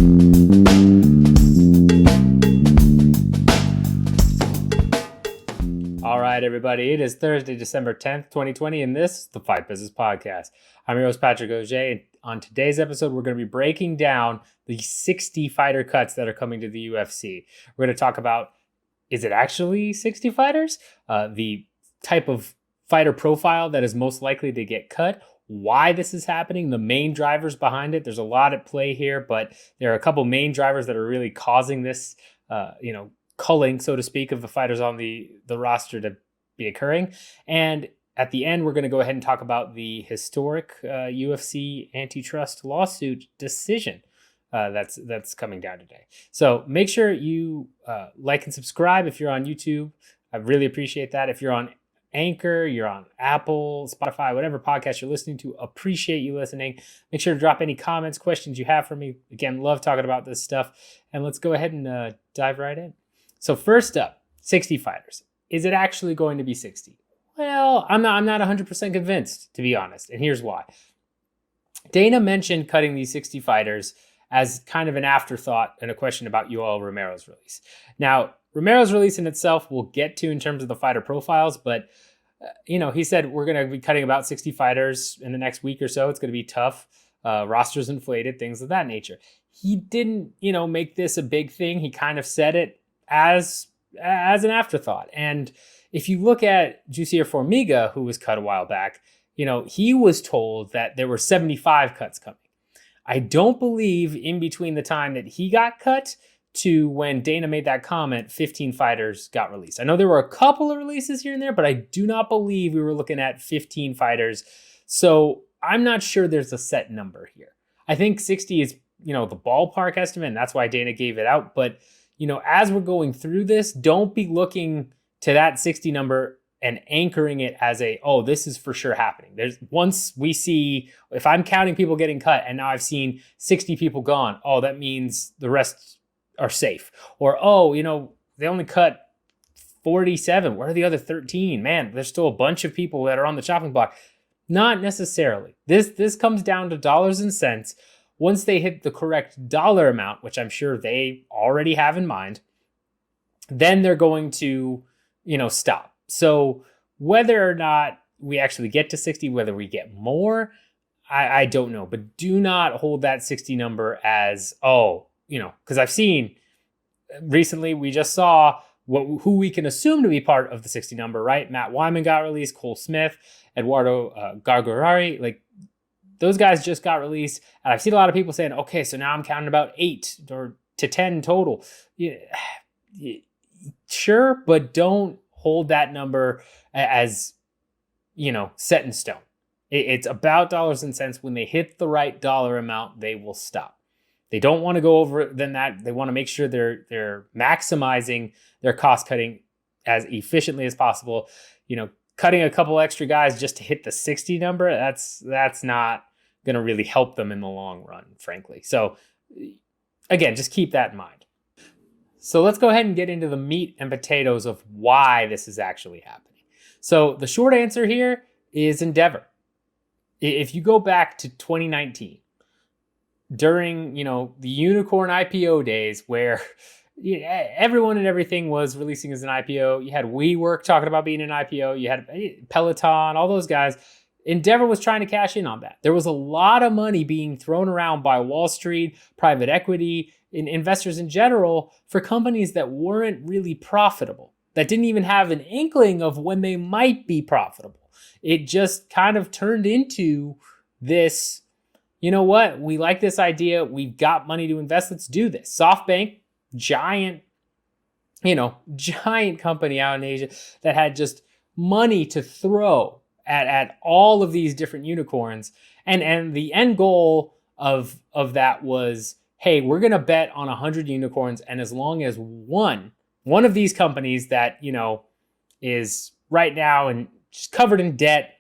All right, everybody. It is Thursday, December 10th, 2020, and this is the Fight Business Podcast. I'm your host, Patrick Auger, and on today's episode, we're going to be breaking down the 60 fighter cuts that are coming to the UFC. We're going to talk about, is it actually 60 fighters? The type of fighter profile that is most likely to get cut, why this is happening, the main drivers behind it. There's a lot at play here, but there are a couple main drivers that are really causing this, culling, so to speak, of the fighters on the roster to be occurring. And at the end, we're going to go ahead and talk about the historic UFC antitrust lawsuit decision that's coming down today. So make sure you like and subscribe if you're on YouTube. I really appreciate that. If you're on Anchor, you're on Apple, Spotify, whatever podcast you're listening to, appreciate you listening. Make sure to drop any comments, questions you have for me. Again, love talking about this stuff. And let's go ahead and dive right in. So first up, 60 fighters. Is it actually going to be 60? Well, I'm not 100% convinced, to be honest. And here's why. Dana mentioned cutting these 60 fighters as kind of an afterthought and a question about Yoel Romero's release. Now, Romero's release in itself we'll get to in terms of the fighter profiles, but he said we're going to be cutting about 60 fighters in the next week or so. It's going to be tough. Rosters inflated, things of that nature. He didn't, make this a big thing. He kind of said it as an afterthought. And if you look at Jussier Formiga, who was cut a while back, he was told that there were 75 cuts coming. I don't believe in between the time that he got cut to when Dana made that comment, 15 fighters got released. I know there were a couple of releases here and there, but I do not believe we were looking at 15 fighters. So I'm not sure there's a set number here. I think 60 is, the ballpark estimate, and that's why Dana gave it out. But as we're going through this, don't be looking to that 60 number and anchoring it as this is for sure happening. Once we see, if I'm counting people getting cut and now I've seen 60 people gone, that means the rest are safe. Or, they only cut 47. Where are the other 13? Man, there's still a bunch of people that are on the chopping block. Not necessarily. This comes down to dollars and cents. Once they hit the correct dollar amount, which I'm sure they already have in mind, then they're going to, stop. So whether or not we actually get to 60, whether we get more, I don't know. But do not hold that 60 number as, because I've seen recently, we just saw who we can assume to be part of the 60 number, right? Matt Wyman got released, Cole Smith, Eduardo Gargorari, those guys just got released. And I've seen a lot of people saying, okay, so now I'm counting about 8 to 10 total. Sure, but don't hold that number as, set in stone. It's about dollars and cents. When they hit the right dollar amount, they will stop. They don't want to go over than that. They want to make sure they're maximizing their cost cutting as efficiently as possible. Cutting a couple extra guys just to hit the 60 number, that's not going to really help them in the long run, frankly. So again, just keep that in mind. So let's go ahead and get into the meat and potatoes of why this is actually happening. So the short answer here is Endeavor. If you go back to 2019, during, the unicorn IPO days where everyone and everything was releasing as an IPO, you had WeWork talking about being an IPO, you had Peloton, all those guys. Endeavor was trying to cash in on that. There was a lot of money being thrown around by Wall Street, private equity, and investors in general for companies that weren't really profitable, that didn't even have an inkling of when they might be profitable. It just kind of turned into this, you know what, we like this idea, we've got money to invest, let's do this. SoftBank, giant company out in Asia that had just money to throw at all of these different unicorns. And the end goal of that was, hey, we're going to bet on 100 unicorns. And as long as one of these companies that, is right now and just covered in debt,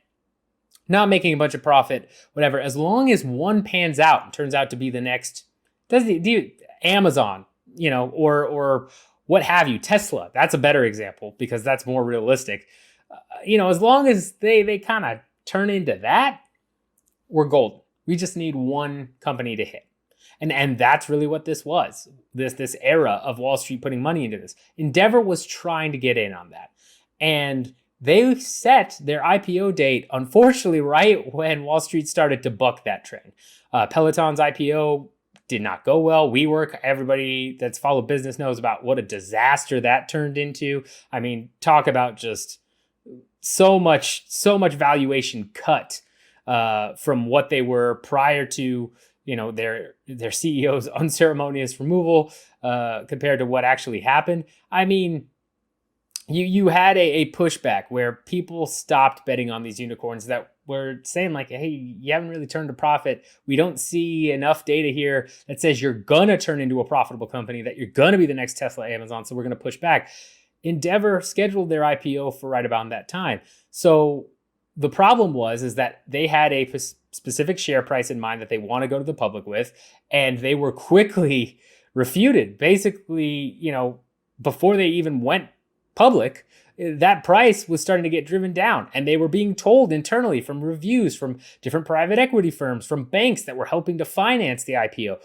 not making a bunch of profit, whatever, as long as one pans out and turns out to be the next, Amazon, or what have you, Tesla, that's a better example because that's more realistic. As long as they kind of turn into that, we're golden. We just need one company to hit. And that's really what this was, this era of Wall Street putting money into this. Endeavor was trying to get in on that. And they set their IPO date, unfortunately, right when Wall Street started to buck that trend. Peloton's IPO did not go well. WeWork, everybody that's followed business knows about what a disaster that turned into. I mean, talk about just so much valuation cut from what they were prior to, their CEO's unceremonious removal compared to what actually happened. I mean, you had a pushback where people stopped betting on these unicorns that were saying like, hey, you haven't really turned a profit. We don't see enough data here that says you're going to turn into a profitable company, that you're going to be the next Tesla, Amazon. So we're going to push back. Endeavor scheduled their IPO for right about that time. So the problem is that they had a specific share price in mind that they want to go to the public with, and they were quickly refuted. Basically, before they even went public, that price was starting to get driven down, and they were being told internally from reviews from different private equity firms, from banks that were helping to finance the IPO,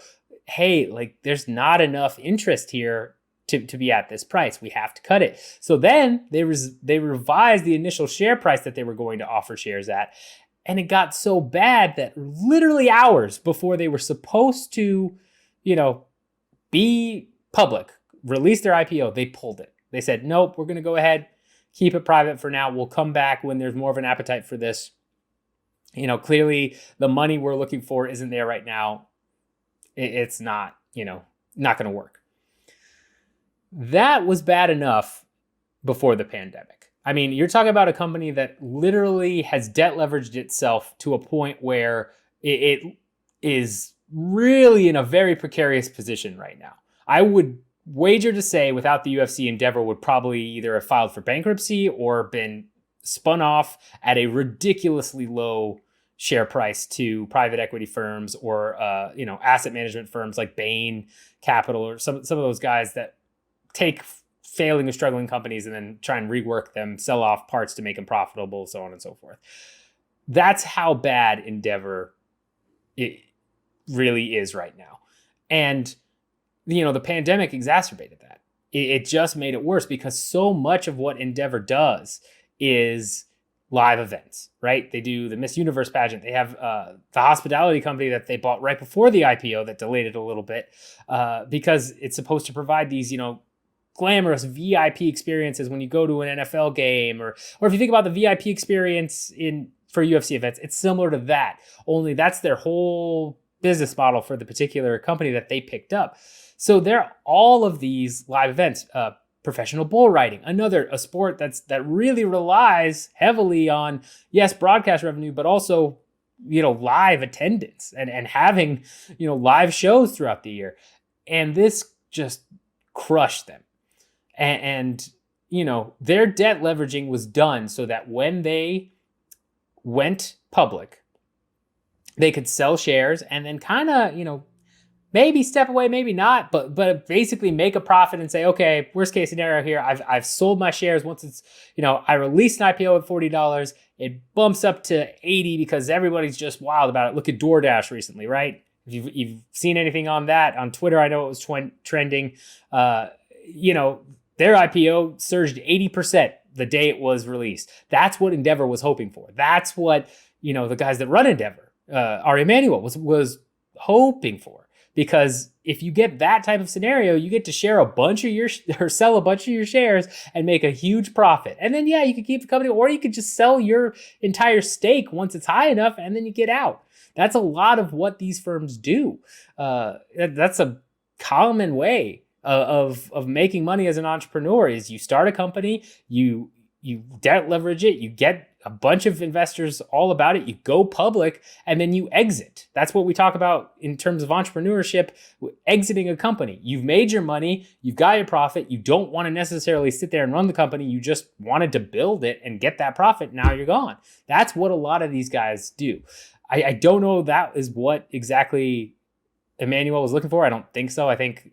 hey, like there's not enough interest here to be at this price. We have to cut it. So then they revised the initial share price that they were going to offer shares at, and it got so bad that literally hours before they were supposed to, be public, release their IPO, they pulled it. They said, nope, we're going to go ahead, keep it private for now. We'll come back when there's more of an appetite for this. Clearly the money we're looking for isn't there right now. It's not, not going to work. That was bad enough before the pandemic. I mean, you're talking about a company that literally has debt leveraged itself to a point where it is really in a very precarious position right now. I would wager to say without the UFC, Endeavor would probably either have filed for bankruptcy or been spun off at a ridiculously low share price to private equity firms or asset management firms like Bain Capital or some of those guys that take failing or struggling companies and then try and rework them, sell off parts to make them profitable, so on and so forth. That's how bad Endeavor it really is right now. And the pandemic exacerbated that. It just made it worse because so much of what Endeavor does is live events, right? They do the Miss Universe pageant. They have the hospitality company that they bought right before the IPO that delayed it a little bit because it's supposed to provide these, glamorous VIP experiences when you go to an NFL game, or if you think about the VIP experience for UFC events, it's similar to that. Only that's their whole business model for the particular company that they picked up. So there are all of these live events, professional bull riding, a sport that really relies heavily on, yes, broadcast revenue, but also, live attendance and having, live shows throughout the year. And this just crushed them. And their debt leveraging was done so that when they went public, they could sell shares and then kind of, maybe step away, maybe not, but basically make a profit and say, okay, worst case scenario here, I've sold my shares once it's, I released an IPO at $40, it bumps up to 80 because everybody's just wild about it. Look at DoorDash recently, right? If you've seen anything on that, on Twitter, I know it was trending, their IPO surged 80% the day it was released. That's what Endeavor was hoping for. That's what, the guys that run Endeavor, Ari Emanuel was hoping for. Because if you get that type of scenario, you get to share a bunch of or sell a bunch of your shares and make a huge profit. And then, you could keep the company, or you could just sell your entire stake once it's high enough and then you get out. That's a lot of what these firms do. That's a common way of making money as an entrepreneur is you start a company, you debt leverage it, you get a bunch of investors all about it, you go public, and then you exit. That's what we talk about in terms of entrepreneurship, exiting a company. You've made your money, you've got your profit, you don't want to necessarily sit there and run the company, you just wanted to build it and get that profit, now you're gone. That's what a lot of these guys do. I don't know if that is what exactly Emanuel was looking for. I don't think so. I think,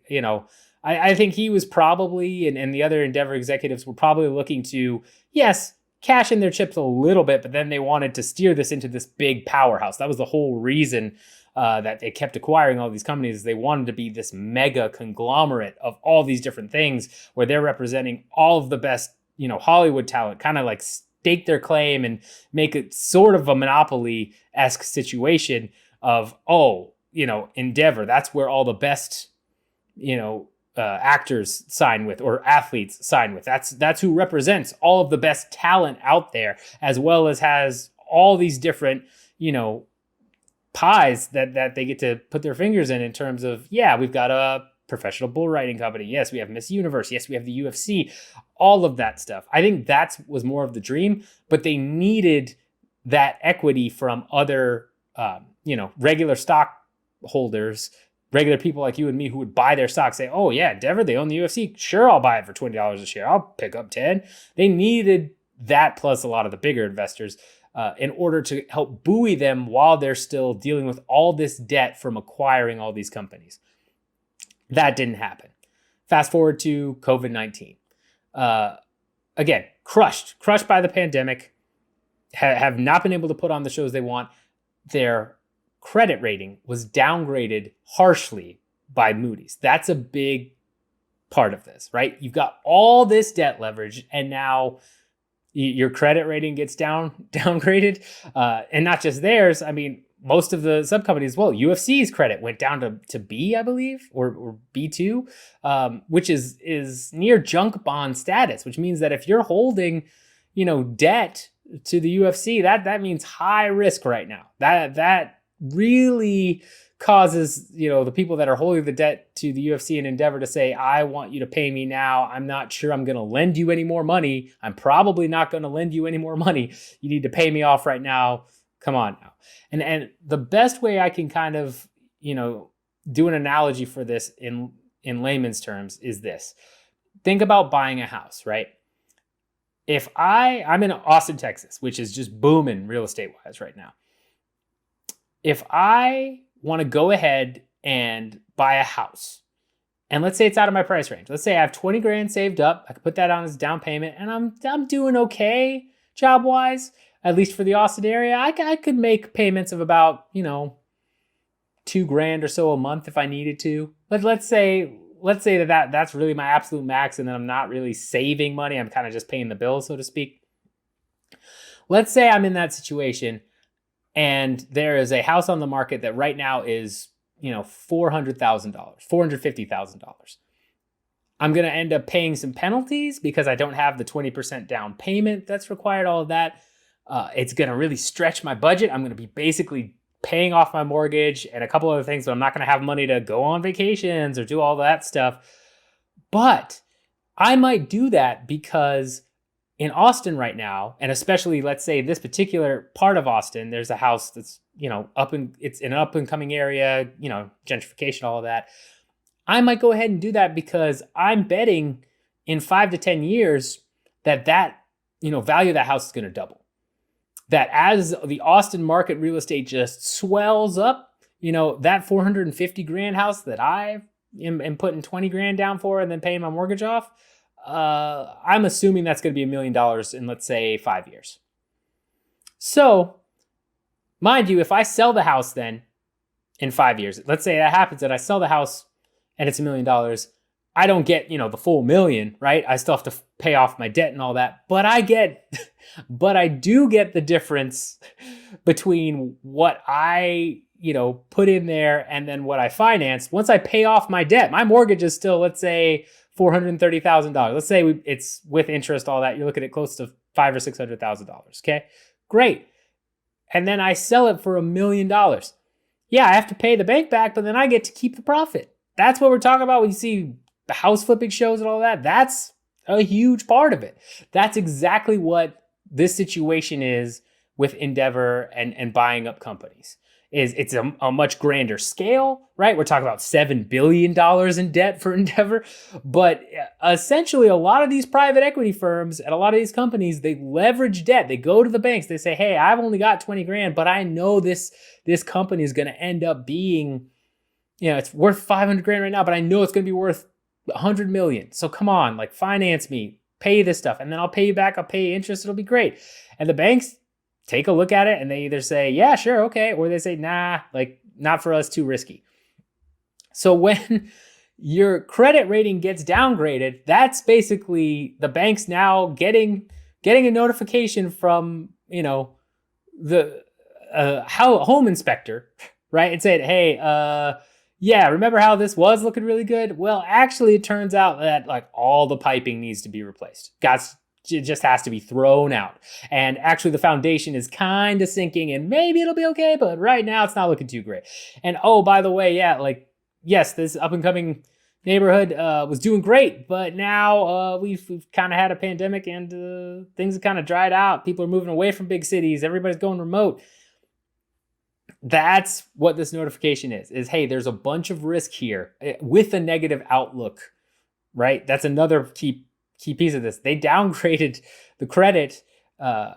I think he was probably, and the other Endeavor executives were probably looking to, yes, cash in their chips a little bit, but then they wanted to steer this into this big powerhouse. That was the whole reason that they kept acquiring all these companies. They wanted to be this mega conglomerate of all these different things where they're representing all of the best, Hollywood talent, kind of like stake their claim and make it sort of a monopoly-esque situation of, Endeavor, that's where all the best, actors sign with, or athletes sign with. That's who represents all of the best talent out there, as well as has all these different, pies that they get to put their fingers in terms of, we've got a professional bull riding company. Yes, we have Miss Universe. Yes, we have the UFC, all of that stuff. I think that was more of the dream, but they needed that equity from other, regular stockholders, regular people like you and me who would buy their stock, say, oh yeah, Endeavor, they own the UFC. Sure, I'll buy it for $20 a share. I'll pick up 10. They needed that plus a lot of the bigger investors in order to help buoy them while they're still dealing with all this debt from acquiring all these companies. That didn't happen. Fast forward to COVID-19. Again, crushed by the pandemic, have not been able to put on the shows they want. Their credit rating was downgraded harshly by Moody's. That's a big part of this, right? You've got all this debt leverage, and now your credit rating gets downgraded. And not just theirs. I mean, most of the sub-companies, UFC's credit went down to B, I believe, or B2, which is near junk bond status, which means that if you're holding, debt to the UFC, that means high risk right now. That really causes, the people that are holding the debt to the UFC and Endeavor to say, I want you to pay me now. I'm not sure I'm going to lend you any more money. I'm probably not going to lend you any more money. You need to pay me off right now. Come on now. And the best way I can kind of, do an analogy for this in layman's terms is this. Think about buying a house, right? If I'm in Austin, Texas, which is just booming real estate wise right now. If I want to go ahead and buy a house, and let's say it's out of my price range. Let's say I have 20 grand saved up. I could put that on as a down payment, and I'm doing okay job wise. At least for the Austin area, I could make payments of about, $2 grand or so a month if I needed to. But let's say that's really my absolute max, and then I'm not really saving money. I'm kind of just paying the bill, so to speak. Let's say I'm in that situation, and there is a house on the market that right now is, $400,000, $450,000. I'm going to end up paying some penalties because I don't have the 20% down payment that's required, all of that. It's going to really stretch my budget. I'm going to be basically paying off my mortgage and a couple other things, but I'm not going to have money to go on vacations or do all that stuff. But I might do that because in Austin right now, and especially let's say this particular part of Austin, there's a house that's, it's in an up and coming area, gentrification, all of that. I might go ahead and do that because I'm betting in 5 to 10 years that value of that house is going to double. That as the Austin market real estate just swells up, that 450 grand house that I am putting 20 grand down for and then paying my mortgage off, I'm assuming that's going to be $1 million in, let's say, 5 years. So, mind you, if I sell the house then in 5 years, let's say that happens and I sell the house and it's $1 million, I don't get, the full million, right? I still have to pay off my debt and all that, but I do get the difference between what I, put in there and then what I financed. Once I pay off my debt, my mortgage is still, let's say, $430,000. Let's say it's with interest, all that. You're looking at close to $500,000 or $600,000. Okay, great. And then I sell it for $1 million. Yeah, I have to pay the bank back, but then I get to keep the profit. That's what we're talking about when you see the house flipping shows and all that. That's a huge part of it. That's exactly what this situation is with Endeavor and buying up companies. It's a much grander scale, right? We're talking about $7 billion in debt for Endeavor. But essentially, a lot of these private equity firms and a lot of these companies, they leverage debt. They go to the banks. They say, hey, I've only got 20 grand, but I know this company is going to end up being, it's worth 500 grand right now, but I know it's going to be worth 100 million. So come on, finance me, pay this stuff, and then I'll pay you back. I'll pay you interest. It'll be great. And the banks take a look at it and they either say, yeah, sure, okay. Or they say, nah, not for us, too risky. So when your credit rating gets downgraded, that's basically the banks now getting a notification from, the home inspector, right? And said, hey, yeah, remember how this was looking really good? Well, actually, it turns out that like all the piping needs to be replaced. It just has to be thrown out. And actually, the foundation is kind of sinking, and maybe it'll be okay, but right now it's not looking too great. And oh, by the way, yeah, like, yes, this up and coming neighborhood was doing great, but now we've kind of had a pandemic, and things have kind of dried out. People are moving away from big cities. Everybody's going remote. That's what this notification is, hey, there's a bunch of risk here with a negative outlook, right? That's another key piece of this. They downgraded the credit, a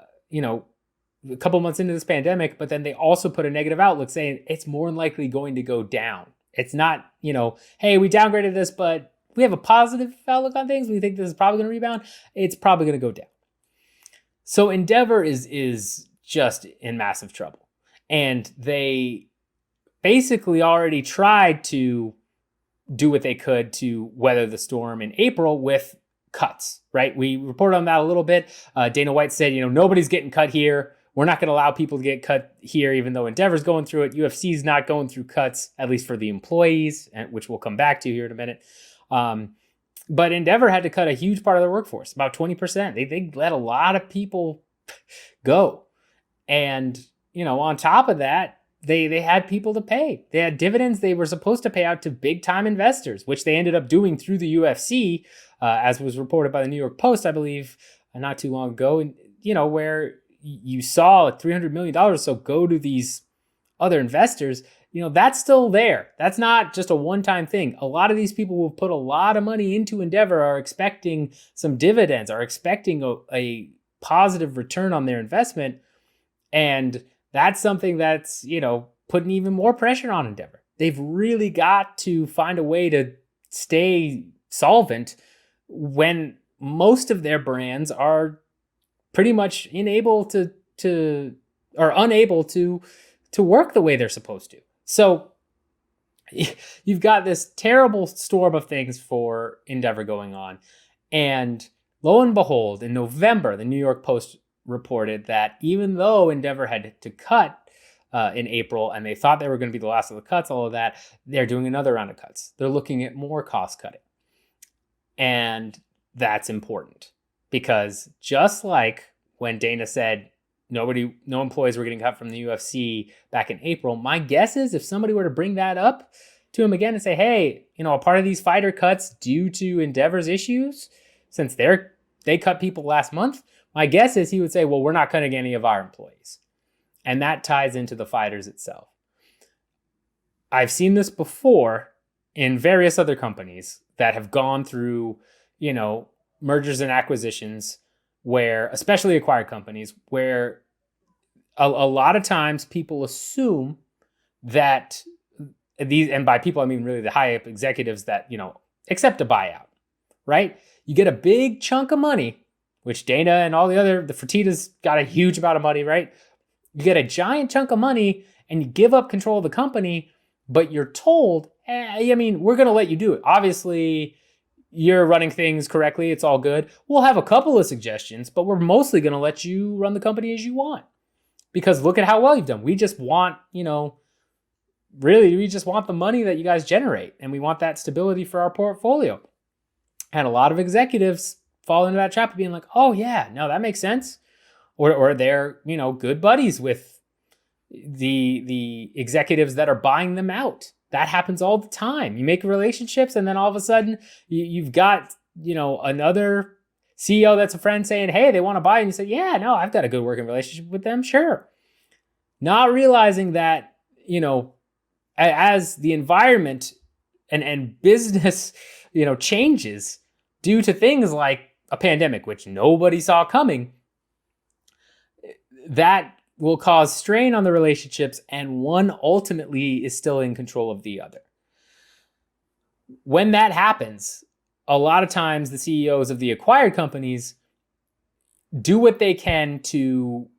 couple months into this pandemic, but then they also put a negative outlook saying it's more than likely going to go down. It's not, hey, we downgraded this, but we have a positive outlook on things. We think this is probably going to rebound. It's probably going to go down. So Endeavor is just in massive trouble. And they basically already tried to do what they could to weather the storm in April with cuts, right? We reported on that a little bit. Dana White said, nobody's getting cut here. We're not going to allow people to get cut here, even though Endeavor's going through it. UFC's not going through cuts, at least for the employees, which we'll come back to here in a minute. But Endeavor had to cut a huge part of their workforce, about 20%. They let a lot of people go. And on top of that, they had people to pay. They had dividends they were supposed to pay out to big-time investors, which they ended up doing through the UFC, as was reported by the New York Post, I believe, not too long ago. And, where you saw $300 million or so go to these other investors, that's still there. That's not just a one-time thing. A lot of these people who have put a lot of money into Endeavor are expecting some dividends, are expecting a positive return on their investment. And that's something that's, putting even more pressure on Endeavor. They've really got to find a way to stay solvent when most of their brands are pretty much unable to work the way they're supposed to. So you've got this terrible storm of things for Endeavor going on. And lo and behold, in November, the New York Post reported that even though Endeavor had to cut in April, and they thought they were going to be the last of the cuts, all of that, they're doing another round of cuts. They're looking at more cost cutting. And that's important because just like when Dana said no employees were getting cut from the UFC back in April, my guess is if somebody were to bring that up to him again and say, hey, a part of these fighter cuts due to Endeavor's issues, since they cut people last month, my guess is he would say, well, we're not cutting any of our employees. And that ties into the fighters itself. I've seen this before in various other companies that have gone through, mergers and acquisitions where, especially acquired companies, where a lot of times people assume that these, and by people I mean really the high up executives that, accept a buyout, right? You get a big chunk of money, which Dana and all the Fertitta's got a huge amount of money, right? You get a giant chunk of money and you give up control of the company, but you're told, we're going to let you do it. Obviously, you're running things correctly. It's all good. We'll have a couple of suggestions, but we're mostly going to let you run the company as you want. Because look at how well you've done. We just want, we just want the money that you guys generate. And we want that stability for our portfolio. And a lot of executives fall into that trap of being like, oh yeah, no, that makes sense. Or they're, good buddies with the executives that are buying them out. That happens all the time. You make relationships and then all of a sudden you've got, another CEO that's a friend saying, hey, they want to buy. And you say, yeah, no, I've got a good working relationship with them. Sure. Not realizing that, as the environment and business, changes due to things like a pandemic, which nobody saw coming, that will cause strain on the relationships, and one ultimately is still in control of the other. When that happens, a lot of times the CEOs of the acquired companies do what they can to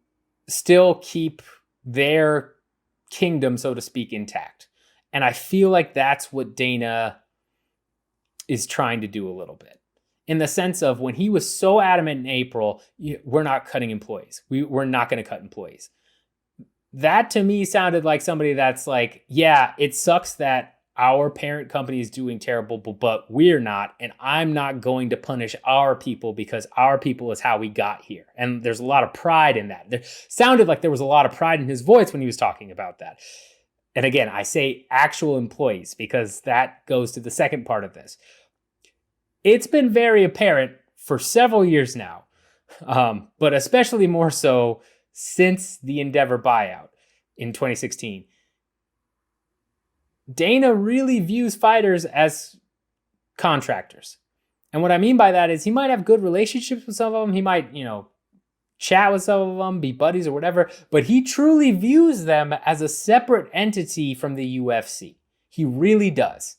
still keep their kingdom, so to speak, intact. And I feel like that's what Dana is trying to do a little bit, in the sense of when he was so adamant in April, we're not cutting employees. We're not going to cut employees. That to me sounded like somebody that's like, yeah, it sucks that our parent company is doing terrible, but we're not. And I'm not going to punish our people because our people is how we got here. And there's a lot of pride in that. It sounded like there was a lot of pride in his voice when he was talking about that. And again, I say actual employees because that goes to the second part of this. It's been very apparent for several years now, but especially more so since the Endeavor buyout in 2016. Dana really views fighters as contractors. And what I mean by that is he might have good relationships with some of them. He might, chat with some of them, be buddies or whatever, but he truly views them as a separate entity from the UFC. He really does.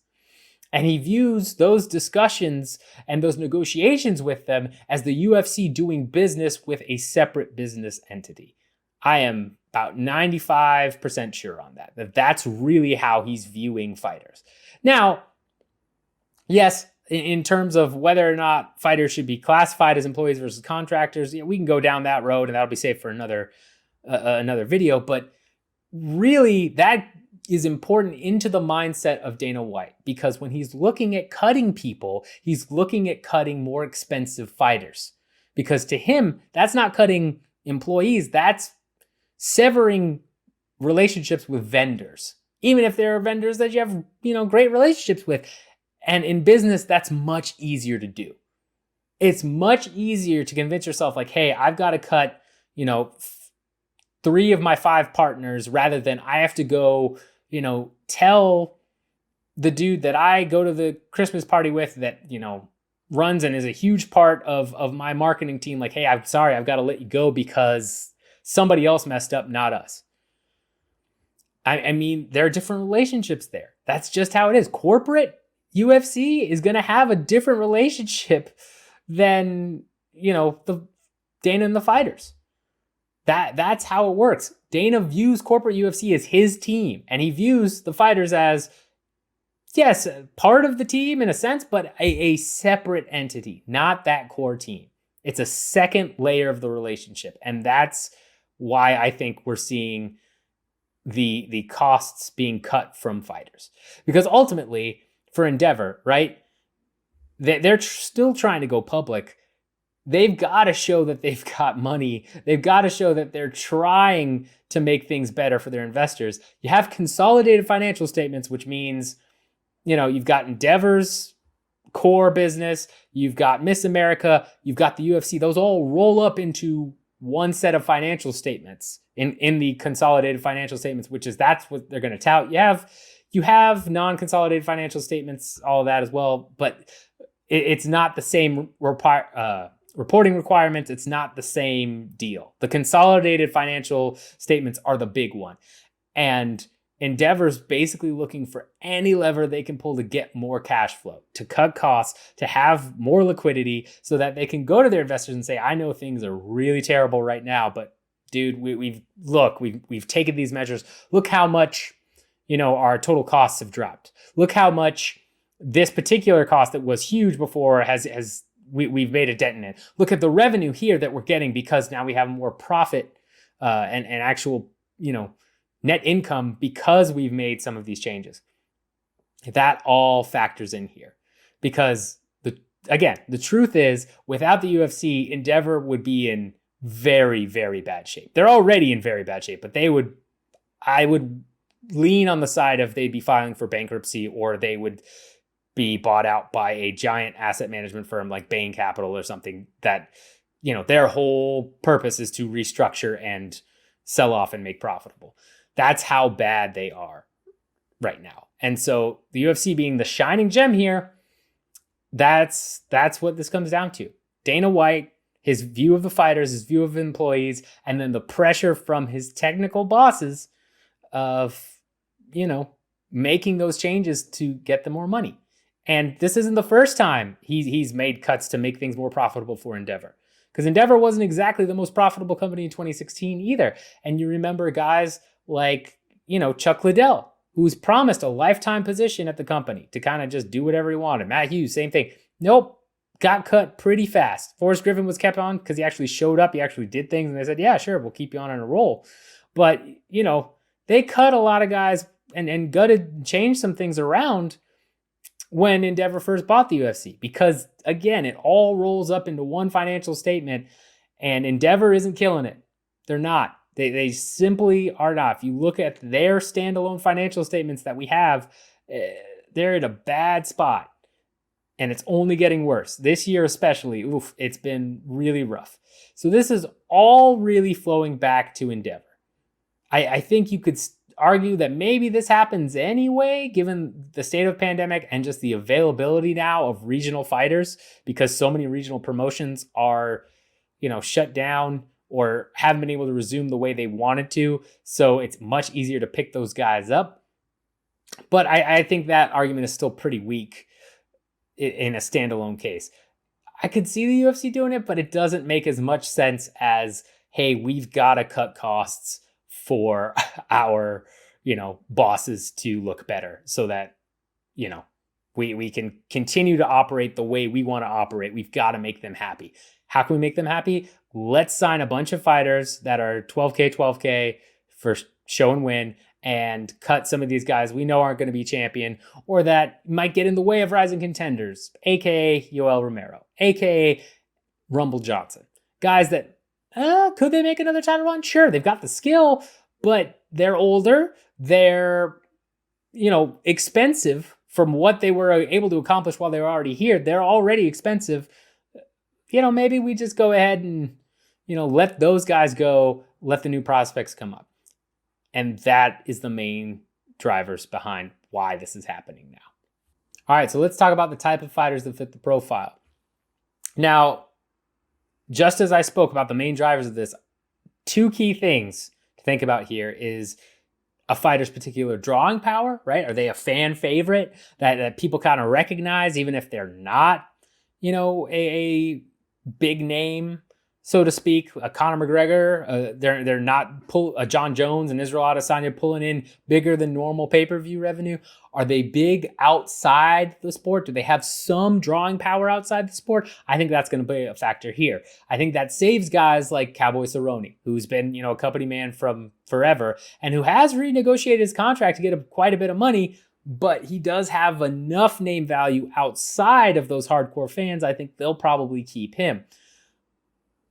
And he views those discussions and those negotiations with them as the UFC doing business with a separate business entity. I am about 95% sure on that that's really how he's viewing fighters. Now, yes, in terms of whether or not fighters should be classified as employees versus contractors, we can go down that road and that'll be saved for another video. But really, that is important into the mindset of Dana White, because when he's looking at cutting people, he's looking at cutting more expensive fighters. Because to him, that's not cutting employees, that's severing relationships with vendors, even if there are vendors that you have, great relationships with. And in business, that's much easier to do. It's much easier to convince yourself like, hey, I've got to cut, 3 of my 5 partners rather than I have to go, tell the dude that I go to the Christmas party with that, runs and is a huge part of my marketing team. Like, hey, I'm sorry, I've got to let you go because somebody else messed up, not us. I mean, there are different relationships there. That's just how it is. Corporate UFC is going to have a different relationship than, the Dana and the fighters. That's how it works. Dana views corporate UFC as his team, and he views the fighters as, yes, part of the team in a sense, but a separate entity, not that core team. It's a second layer of the relationship, and that's why I think we're seeing the costs being cut from fighters. Because ultimately, for Endeavor, right, they're still trying to go public. They've got to show that they've got money. They've got to show that they're trying to make things better for their investors. You have consolidated financial statements, which means, you've got Endeavor's core business, you've got Miss America, you've got the UFC. Those all roll up into one set of financial statements in the consolidated financial statements, which is that's what they're going to tout. You have non-consolidated financial statements, all of that as well, but it's not the same reporting requirements. It's not the same deal. The consolidated financial statements are the big one. And Endeavor's basically looking for any lever they can pull to get more cash flow, to cut costs, to have more liquidity so that they can go to their investors and say, I know things are really terrible right now, but dude, we've taken these measures. Look how much, our total costs have dropped. Look how much this particular cost that was huge before we've made a dent in it. Look at the revenue here that we're getting because now we have more profit and actual, net income because we've made some of these changes. That all factors in here because the truth is without the UFC, Endeavor would be in very, very bad shape. They're already in very bad shape, but I would lean on the side of they'd be filing for bankruptcy or they would be bought out by a giant asset management firm like Bain Capital or something that, their whole purpose is to restructure and sell off and make profitable. That's how bad they are right now. And so the UFC being the shining gem here, that's what this comes down to. Dana White, his view of the fighters, his view of employees, and then the pressure from his technical bosses of, making those changes to get them more money. And this isn't the first time he's made cuts to make things more profitable for Endeavor. Because Endeavor wasn't exactly the most profitable company in 2016 either. And you remember guys like, Chuck Liddell, who's promised a lifetime position at the company to kind of just do whatever he wanted. Matt Hughes, same thing. Nope, got cut pretty fast. Forrest Griffin was kept on because he actually showed up. He actually did things, and they said, yeah, sure, we'll keep you on a roll. But, they cut a lot of guys and gutted, changed some things around when Endeavor first bought the UFC. Because, again, it all rolls up into one financial statement, and Endeavor isn't killing it. They're not. They simply are not. If you look at their standalone financial statements that we have, they're in a bad spot. And it's only getting worse. This year especially, it's been really rough. So this is all really flowing back to Endeavor. I think you could argue that maybe this happens anyway, given the state of pandemic and just the availability now of regional fighters, because so many regional promotions are, shut down or haven't been able to resume the way they wanted to. So it's much easier to pick those guys up. But I think that argument is still pretty weak in a standalone case. I could see the UFC doing it, but it doesn't make as much sense as, hey, we've got to cut costs for our, bosses to look better so that, we can continue to operate the way we want to operate. We've got to make them happy. How can we make them happy? Let's sign a bunch of fighters that are 12K for show and win, and cut some of these guys we know aren't going to be champion or that might get in the way of rising contenders, aka Yoel Romero, aka Rumble Johnson. Guys that, could they make another title run? Sure, they've got the skill, but they're older. They're, expensive from what they were able to accomplish while they were already here. They're already expensive. Maybe we just go ahead and, let those guys go, let the new prospects come up. And that is the main drivers behind why this is happening now. All right, so let's talk about the type of fighters that fit the profile. Now, just as I spoke about the main drivers of this, two key things to think about here is a fighter's particular drawing power, right? Are they a fan favorite that people kind of recognize, even if they're not, a big name, so to speak, a Conor McGregor? They're not a John Jones and Israel Adesanya pulling in bigger than normal pay-per-view revenue. Are they big outside the sport? Do they have some drawing power outside the sport? I think that's going to be a factor here. I think that saves guys like Cowboy Cerrone, who's been, a company man from forever and who has renegotiated his contract to get quite a bit of money, but he does have enough name value outside of those hardcore fans. I think they'll probably keep him.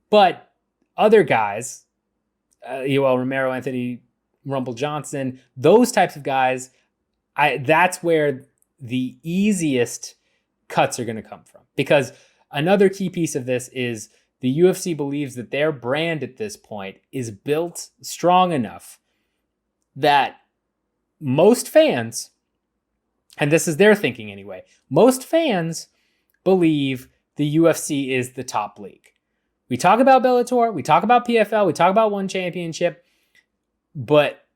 But other guys, Yoel Romero, Anthony Rumble Johnson, those types of guys, that's where the easiest cuts are going to come from. Because another key piece of this is the UFC believes that their brand at this point is built strong enough that most fans, and this is their thinking anyway, most fans believe the UFC is the top league. We talk about Bellator, we talk about PFL, we talk about One Championship, but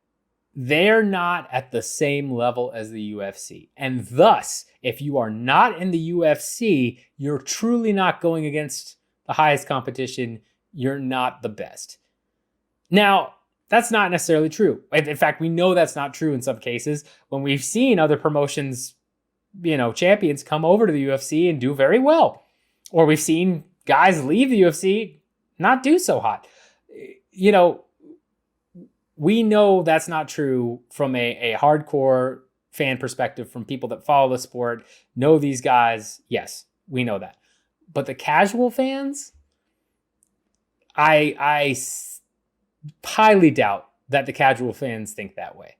they're not at the same level as the UFC. And thus, if you are not in the UFC, you're truly not going against the highest competition. You're not the best. Now, that's not necessarily true. In fact, we know that's not true in some cases when we've seen other promotions, champions come over to the UFC and do very well. Or we've seen guys leave the UFC, not do so hot. We know that's not true from a hardcore fan perspective, from people that follow the sport, know these guys. Yes, we know that. But the casual fans, I highly doubt that the casual fans think that way.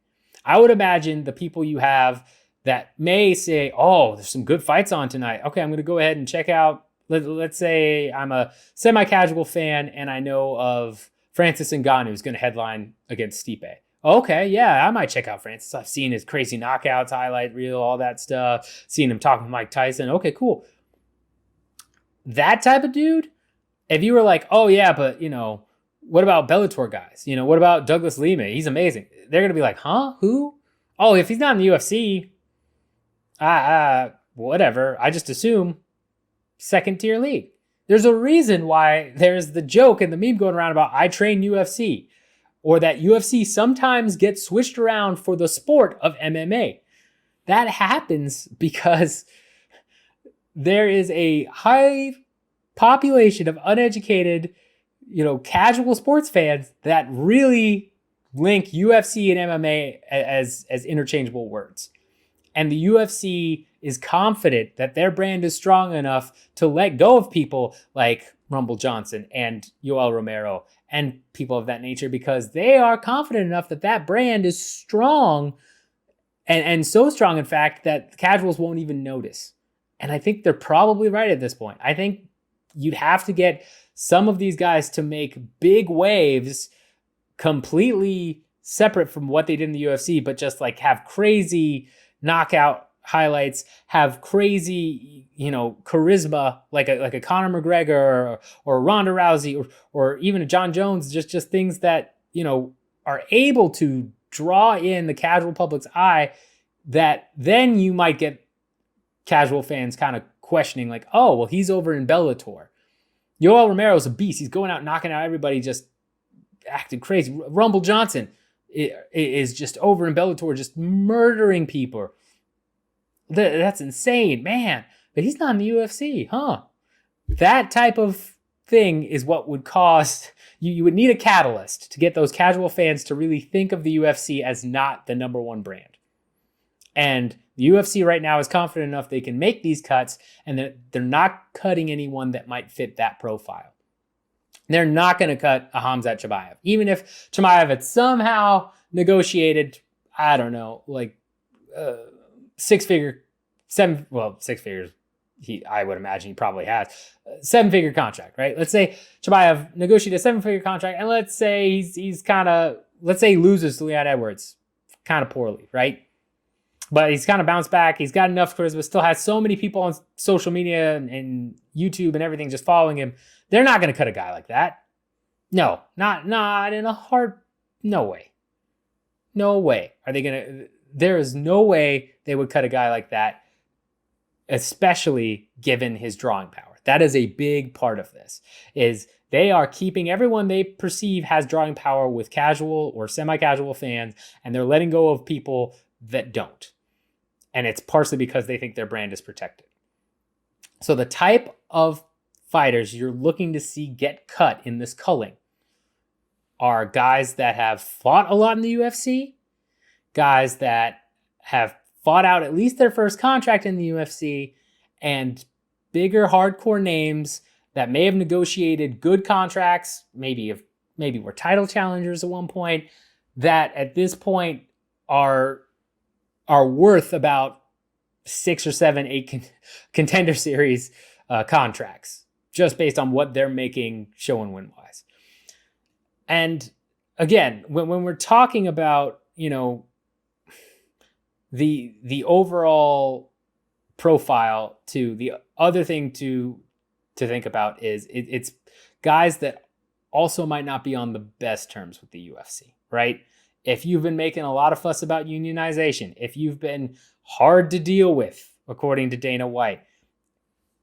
I would imagine the people you have that may say, oh, there's some good fights on tonight. Okay, I'm going to go ahead and check out. Let's say I'm a semi-casual fan and I know of Francis Ngannou who's going to headline against Stipe. Okay, yeah, I might check out Francis. I've seen his crazy knockouts, highlight reel, all that stuff. Seen him talking to Mike Tyson. Okay, cool. That type of dude, if you were like, oh yeah, but what about Bellator guys? What about Douglas Lima? He's amazing. They're going to be like, huh? Who? Oh, if he's not in the UFC, whatever. I just assume second tier league. There's a reason why there's the joke and the meme going around about I train UFC. or that UFC sometimes gets switched around for the sport of MMA. That happens because there is a high population of uneducated, casual sports fans that really link UFC and MMA as interchangeable words. And the UFC is confident that their brand is strong enough to let go of people like Rumble Johnson and Yoel Romero and people of that nature, because they are confident enough that that brand is strong, and so strong, in fact, that casuals won't even notice. And I think they're probably right at this point. I think you'd have to get some of these guys to make big waves completely separate from what they did in the UFC, but just like have crazy knockout highlights, have crazy, charisma, like a Conor McGregor or Ronda Rousey or even a John Jones, just things that, are able to draw in the casual public's eye, that then you might get casual fans kind of questioning, like, oh, well, he's over in Bellator. Yoel Romero's a beast. He's going out, knocking out everybody, just acting crazy. Rumble Johnson is just over in Bellator, just murdering people. That's insane, man. But he's not in the UFC, huh? That type of thing is what would cause, you would need a catalyst to get those casual fans to really think of the UFC as not the number one brand. And the UFC right now is confident enough they can make these cuts, and that they're not cutting anyone that might fit that profile. They're not going to cut a Khamzat Chimaev. Even if Chimaev had somehow negotiated, I don't know, like six figures, I would imagine he probably has, 7-figure contract, right? Let's say Chimaev negotiated a 7-figure contract, and let's say let's say he loses to Leon Edwards kind of poorly, right? But he's kind of bounced back. He's got enough charisma, still has so many people on social media and YouTube and everything just following him. They're not going to cut a guy like that. No, not in a no way. No way are they going to. There is no way they would cut a guy like that, especially given his drawing power. That is a big part of this, is they are keeping everyone they perceive has drawing power with casual or semi-casual fans, and they're letting go of people that don't. And it's partially because they think their brand is protected. So the type of fighters you're looking to see get cut in this culling are guys that have fought a lot in the UFC, guys that have fought out at least their first contract in the UFC, and bigger hardcore names that may have negotiated good contracts, maybe were title challengers at one point, that at this point are worth about 6 or 7, 8 contender series contracts, just based on what they're making show and win wise. And again, when we're talking about, the overall profile, to the other thing to think about is it's guys that also might not be on the best terms with the UFC, right? If you've been making a lot of fuss about unionization, if you've been hard to deal with, according to Dana White,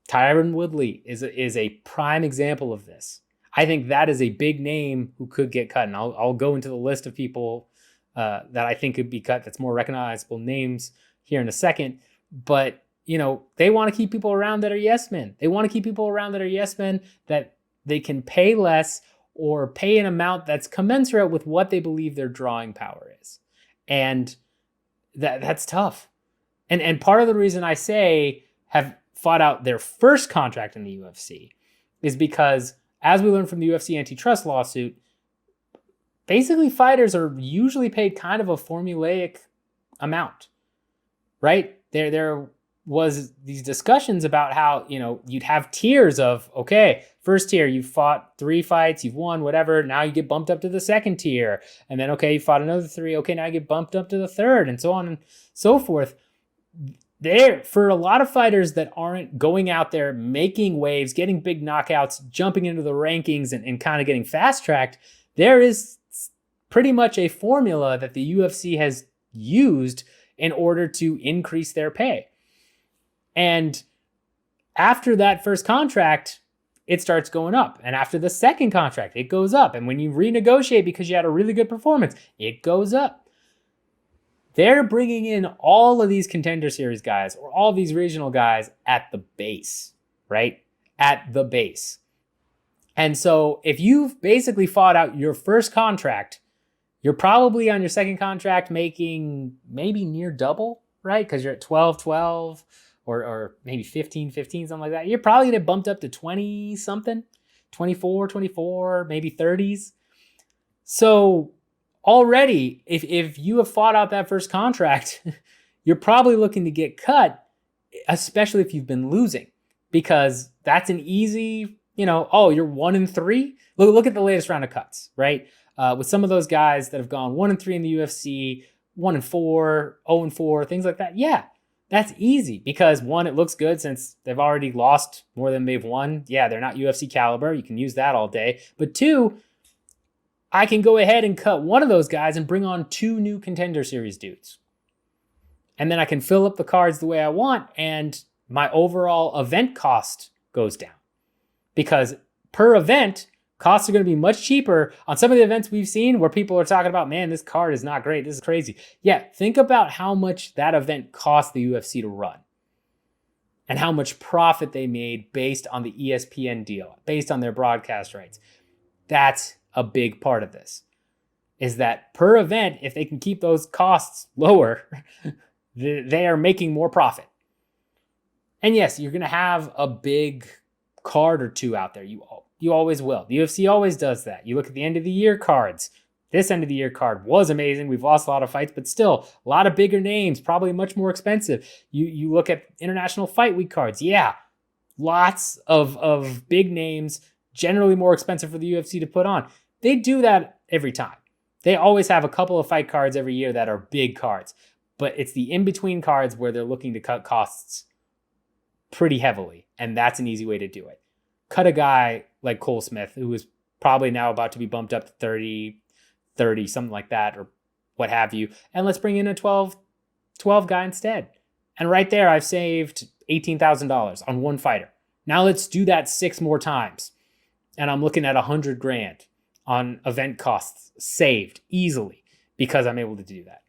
Tyron Woodley is a prime example of this. I think that is a big name who could get cut. And I'll go into the list of people that I think could be cut, that's more recognizable names here in a second. But, they want to keep people around that are yes men. They want to keep people around that are yes men, that they can pay less or pay an amount that's commensurate with what they believe their drawing power is. And that's tough. And part of the reason I say have fought out their first contract in the UFC is because, as we learned from the UFC antitrust lawsuit, basically fighters are usually paid kind of a formulaic amount, right? There was these discussions about how, you'd have tiers of, okay, first tier, you fought 3 fights, you've won, whatever. Now you get bumped up to the second tier. And then, okay, you fought another 3. Okay, now you get bumped up to the third, and so on and so forth. For a lot of fighters that aren't going out there making waves, getting big knockouts, jumping into the rankings and kind of getting fast-tracked, there is pretty much a formula that the UFC has used in order to increase their pay. And after that first contract, it starts going up. And after the second contract, it goes up. And when you renegotiate because you had a really good performance, it goes up. They're bringing in all of these Contender Series guys or all these regional guys at the base, right? At the base. And so if you've basically fought out your first contract, you're probably on your second contract making maybe near double, right? Because you're at 12 or maybe 15, something like that. You're probably going to bumped up to 20 something, 24, maybe 30s. So already, if you have fought out that first contract, you're probably looking to get cut, especially if you've been losing, because that's an easy, you're 1-3. Look at the latest round of cuts, right? With some of those guys that have gone 1-3 in the UFC, 1-4, 0-4, things like that. Yeah, that's easy because one, it looks good since they've already lost more than they've won. Yeah, they're not UFC caliber. You can use that all day. But two, I can go ahead and cut one of those guys and bring on 2 new Contender Series dudes. And then I can fill up the cards the way I want, and my overall event cost goes down. Because per event, costs are going to be much cheaper on some of the events we've seen where people are talking about, man, this card is not great. This is crazy. Yeah, think about how much that event cost the UFC to run and how much profit they made based on the ESPN deal, based on their broadcast rights. That's a big part of this, is that per event, if they can keep those costs lower, they are making more profit. And yes, you're going to have a big card or two out there. You always will. The UFC always does that. You look at the end of the year cards. This end of the year card was amazing. We've lost a lot of fights, but still a lot of bigger names, probably much more expensive. You look at International Fight Week cards. Yeah, lots of big names, generally more expensive for the UFC to put on. They do that every time. They always have a couple of fight cards every year that are big cards, but it's the in-between cards where they're looking to cut costs pretty heavily, and that's an easy way to do it. Cut a guy like Cole Smith, who is probably now about to be bumped up to 30, something like that, or what have you, and let's bring in a 12 guy instead. And right there, I've saved $18,000 on one fighter. Now let's do that 6 more times, and I'm looking at $100,000 on event costs saved easily because I'm able to do that.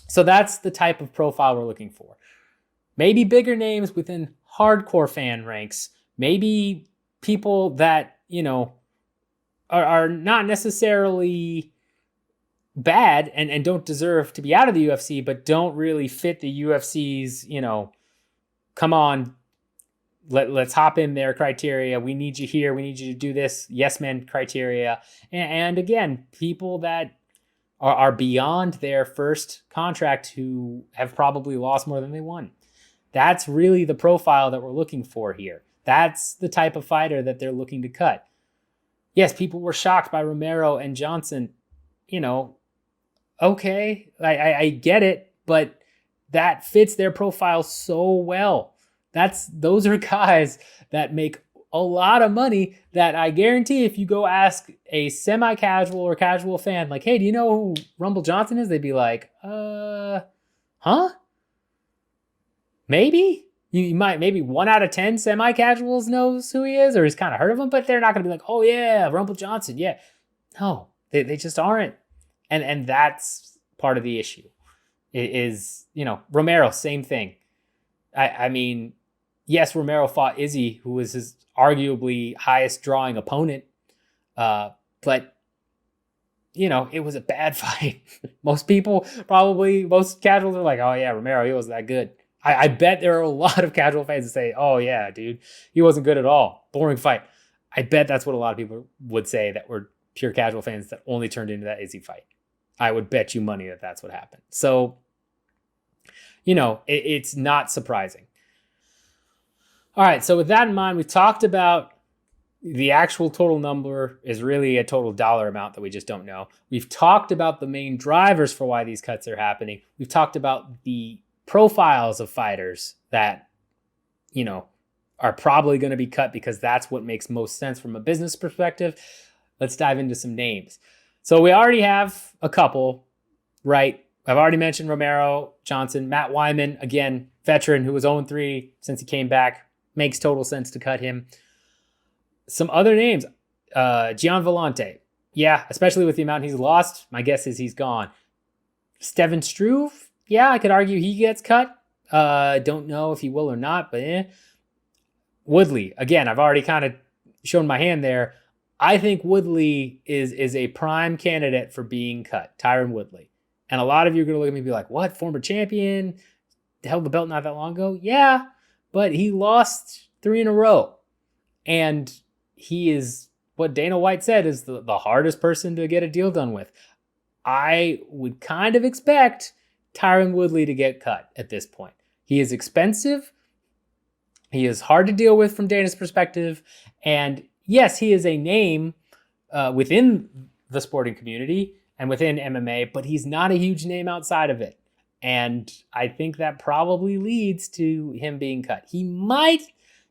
So that's the type of profile we're looking for. Maybe bigger names within hardcore fan ranks, maybe people that, are not necessarily bad and don't deserve to be out of the UFC, but don't really fit the UFC's, come on, let's hop in there criteria. We need you here. We need you to do this. Yes, man criteria. And again, people that are beyond their first contract who have probably lost more than they won. That's really the profile that we're looking for here. That's the type of fighter that they're looking to cut. Yes, people were shocked by Romero and Johnson. Okay, I get it, but that fits their profile so well. Those are guys that make a lot of money that I guarantee if you go ask a semi-casual or casual fan, like, hey, do you know who Rumble Johnson is? They'd be like, huh? Maybe? You might, maybe 1 out of 10 semi-casuals knows who he is or has kind of heard of him, but they're not going to be like, oh yeah, Rumble Johnson, yeah. No, they just aren't. And that's part of the issue. It is, Romero, same thing. I mean, yes, Romero fought Izzy, who was his arguably highest drawing opponent, but it was a bad fight. Most casuals are like, oh yeah, Romero, he wasn't that good. I bet there are a lot of casual fans that say, oh yeah, dude, he wasn't good at all. Boring fight. I bet that's what a lot of people would say that were pure casual fans that only turned into that Izzy fight. I would bet you money that that's what happened. So, it's not surprising. All right, so with that in mind, we talked about the actual total number is really a total dollar amount that we just don't know. We've talked about the main drivers for why these cuts are happening. We've talked about the profiles of fighters that, are probably going to be cut because that's what makes most sense from a business perspective. Let's dive into some names. So we already have a couple, right? I've already mentioned Romero, Johnson, Matt Wyman, again, veteran who was 0-3 since he came back. Makes total sense to cut him. Some other names, Gian Vellante. Yeah, especially with the amount he's lost, my guess is he's gone. Steven Struve, yeah, I could argue he gets cut. Don't know if he will or not, but Woodley, again, I've already kind of shown my hand there. I think Woodley is a prime candidate for being cut, Tyron Woodley. And a lot of you are going to look at me and be like, what, former champion, held the belt not that long ago? Yeah, but he lost 3 in a row. And he is, what Dana White said, is the hardest person to get a deal done with. I would kind of expect Tyron Woodley to get cut at this point. He is expensive. He is hard to deal with from Dana's perspective. And yes, he is a name within the sporting community and within MMA, but he's not a huge name outside of it. And I think that probably leads to him being cut. He might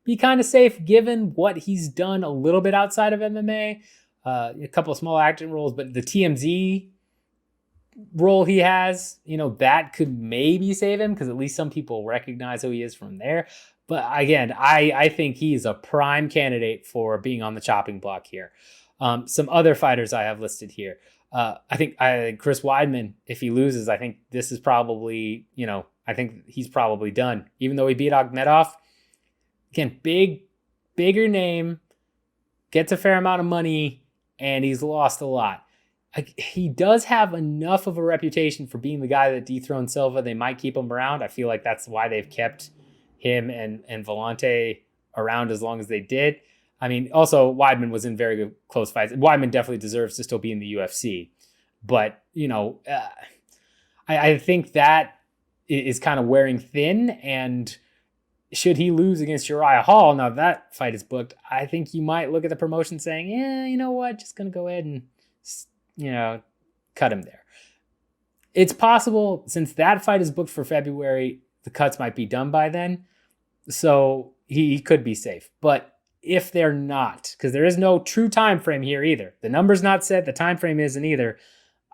be kind of safe given what he's done a little bit outside of MMA, a couple of small acting roles, but the TMZ role he has, that could maybe save him because at least some people recognize who he is from there. But again, I think he's a prime candidate for being on the chopping block here. Some other fighters I have listed here. I think Chris Weidman, if he loses, I think this is probably, I think he's probably done. Even though he beat Akhmedov, again, bigger name, gets a fair amount of money, and he's lost a lot. He does have enough of a reputation for being the guy that dethroned Silva. They might keep him around. I feel like that's why they've kept him and Vellante around as long as they did. I mean, also Weidman was in very good close fights. Weidman definitely deserves to still be in the UFC. But, I think that is kind of wearing thin. And should he lose against Uriah Hall, now that fight is booked, I think you might look at the promotion saying, yeah, you know what, just going to go ahead and, cut him there. It's possible, since that fight is booked for February, the cuts might be done by then. So he could be safe. But if they're not, because there is no true time frame here either. The number's not set, the time frame isn't either.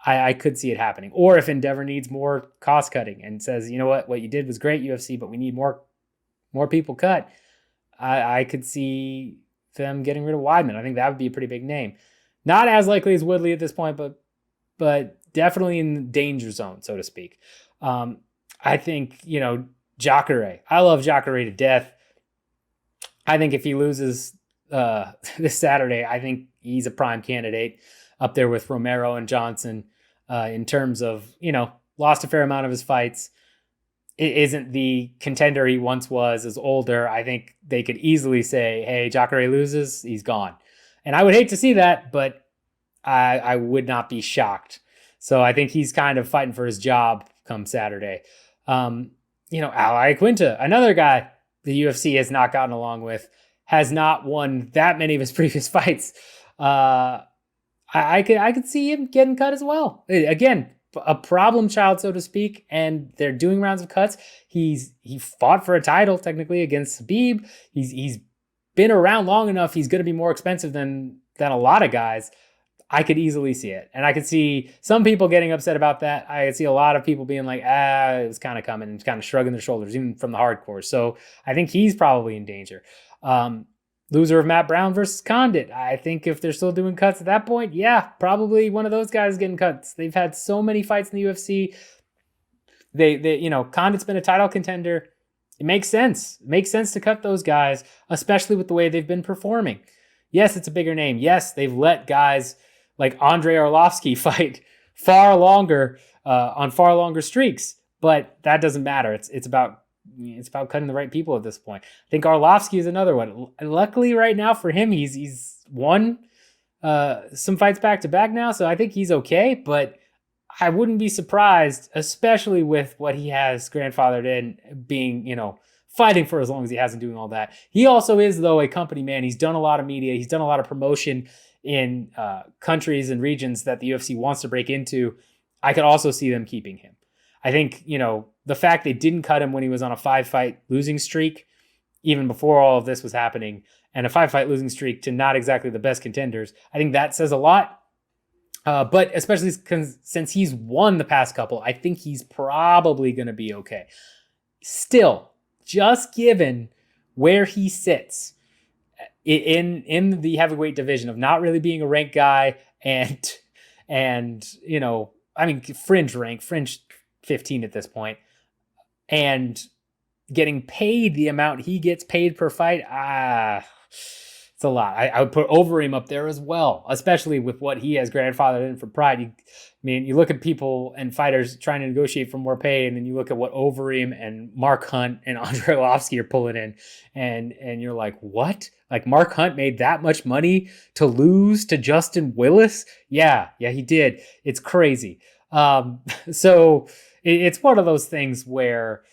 I could see it happening. Or if Endeavor needs more cost cutting and says, you know what you did was great, UFC, but we need more people cut. I could see them getting rid of Weidman. I think that would be a pretty big name. Not as likely as Woodley at this point, but definitely in the danger zone, so to speak. I think, Jacare. I love Jacare to death. I think if he loses this Saturday, I think he's a prime candidate up there with Romero and Johnson in terms of, lost a fair amount of his fights. It isn't the contender he once was, is older. I think they could easily say, hey, Jacare loses, he's gone. And I would hate to see that, but I would not be shocked. So I think he's kind of fighting for his job come Saturday. Ali Quinta, another guy the UFC has not gotten along with, has not won that many of his previous fights. I could see him getting cut as well. Again, a problem child, so to speak, and they're doing rounds of cuts. He fought for a title technically against Khabib. He's been around long enough. He's going to be more expensive than a lot of guys. I could easily see it. And I could see some people getting upset about that. I could see a lot of people being like, it was kind of coming, and kind of shrugging their shoulders, even from the hardcore. So I think he's probably in danger. Loser of Matt Brown versus Condit. I think if they're still doing cuts at that point, yeah, probably one of those guys getting cuts. They've had so many fights in the UFC. Condit's been a title contender. It makes sense. It makes sense to cut those guys, especially with the way they've been performing. Yes, it's a bigger name. Yes, they've let guys like Andrei Arlovsky fight far longer on far longer streaks, but that doesn't matter. It's about cutting the right people at this point. I think Arlovsky is another one. Luckily, right now for him, he's won some fights back to back now, so I think he's okay. But I wouldn't be surprised, especially with what he has grandfathered in, being fighting for as long as he has and doing all that. He also is, though, a company man. He's done a lot of media. He's done a lot of promotion in countries and regions that the UFC wants to break into. I could also see them keeping him. I think, the fact they didn't cut him when he was on a 5-fight losing streak, even before all of this was happening, and a 5-fight losing streak to not exactly the best contenders, I think that says a lot. But especially since he's won the past couple, I think he's probably going to be okay. Still, just given where he sits, in the heavyweight division of not really being a ranked guy and I mean, fringe 15 at this point, and getting paid the amount he gets paid per fight, it's a lot. I would put Overeem up there as well, especially with what he has grandfathered in for Pride. You look at people and fighters trying to negotiate for more pay, and then you look at what Overeem and Mark Hunt and Andrei Arlovski are pulling in, and you're like, what? Like, Mark Hunt made that much money to lose to Justin Willis? Yeah, he did. It's crazy. So it's one of those things where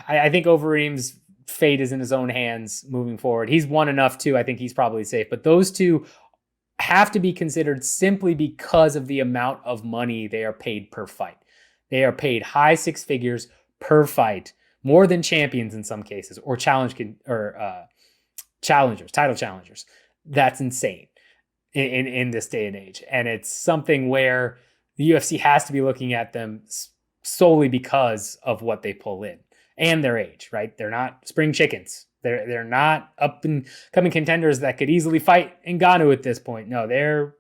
I think Overeem's fate is in his own hands moving forward. He's won enough too. I think he's probably safe. But those two have to be considered simply because of the amount of money they are paid per fight. They are paid high six figures per fight, more than champions in some cases, or title challengers. That's insane in this day and age. And it's something where the UFC has to be looking at them solely because of what they pull in and their age, right? They're not spring chickens. They're not up and coming contenders that could easily fight Ngannou at this point. No, they're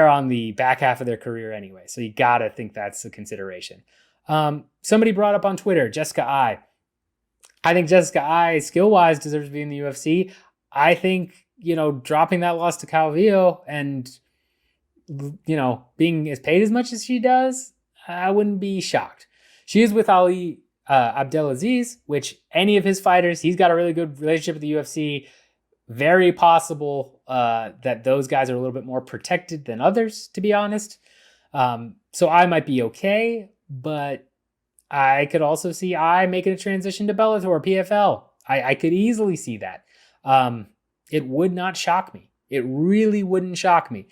on the back half of their career anyway. So you got to think that's a consideration. Somebody brought up on Twitter, Jessica I think Jessica I, skill-wise, deserves to be in the UFC. I think, dropping that loss to Calvillo and, being as paid as much as she does, I wouldn't be shocked. She is with Ali Abdelaziz, which any of his fighters, he's got a really good relationship with the UFC. Very possible that those guys are a little bit more protected than others, to be honest. So I might be okay, but I could also see making a transition to Bellator or PFL. I could easily see that. It would not shock me. It really wouldn't shock me.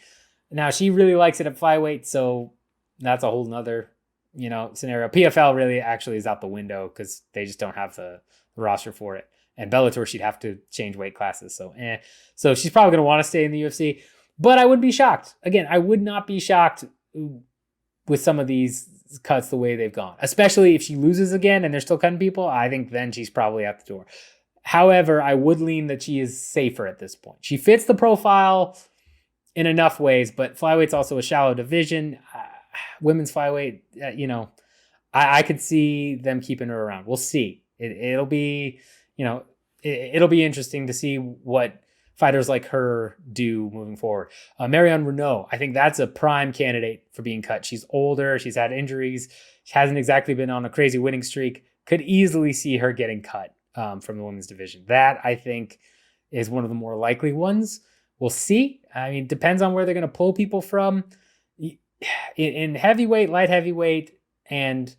Now, she really likes it at flyweight, so that's a whole nother scenario. PFL really actually is out the window because they just don't have the roster for it. And Bellator, she'd have to change weight classes. So she's probably going to want to stay in the UFC. But I wouldn't be shocked. Again, I would not be shocked with some of these cuts the way they've gone. Especially if she loses again and they're still cutting people, I think then she's probably out the door. However, I would lean that she is safer at this point. She fits the profile in enough ways, but flyweight's also a shallow division. Women's flyweight, I could see them keeping her around. We'll see. It'll be, it'll be interesting to see what fighters like her do moving forward. Marion Renault, I think that's a prime candidate for being cut. She's older. She's had injuries. She hasn't exactly been on a crazy winning streak. Could easily see her getting cut from the women's division. That, I think, is one of the more likely ones. We'll see. I mean, depends on where they're going to pull people from. In heavyweight, light heavyweight, and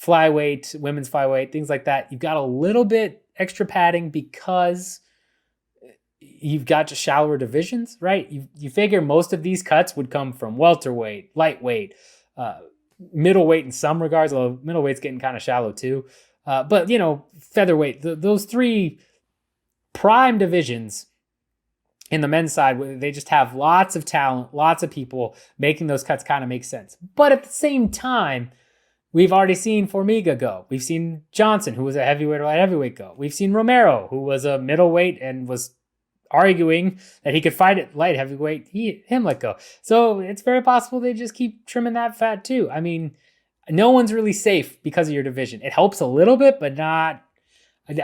flyweight, women's flyweight, things like that, you've got a little bit extra padding because you've got just shallower divisions, right? You figure most of these cuts would come from welterweight, lightweight, middleweight in some regards, although middleweight's getting kind of shallow too. But, featherweight, those three prime divisions in the men's side, they just have lots of talent, lots of people making those cuts kind of make sense. But at the same time, we've already seen Formiga go. We've seen Johnson, who was a heavyweight or light heavyweight, go. We've seen Romero, who was a middleweight and was arguing that he could fight at light heavyweight, him let go. So it's very possible they just keep trimming that fat too. I mean, no one's really safe because of your division. It helps a little bit, but not.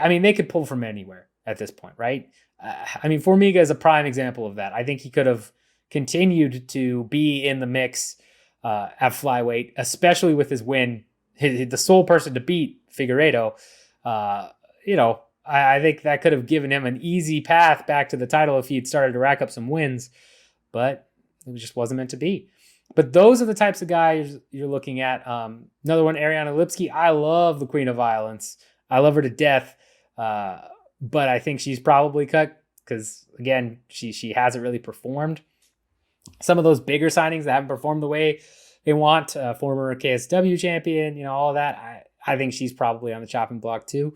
I mean, they could pull from anywhere at this point, right? Formiga is a prime example of that. I think he could have continued to be in the mix at flyweight, especially with his win, the sole person to beat Figueiredo. I think that could have given him an easy path back to the title if he'd started to rack up some wins, but it just wasn't meant to be. But those are the types of guys you're looking at. Another one, Ariana Lipski. I love the Queen of Violence. I love her to death. But I think she's probably cut because, again, she hasn't really performed. Some of those bigger signings that haven't performed the way they want, former KSW champion, all of that, I think she's probably on the chopping block too.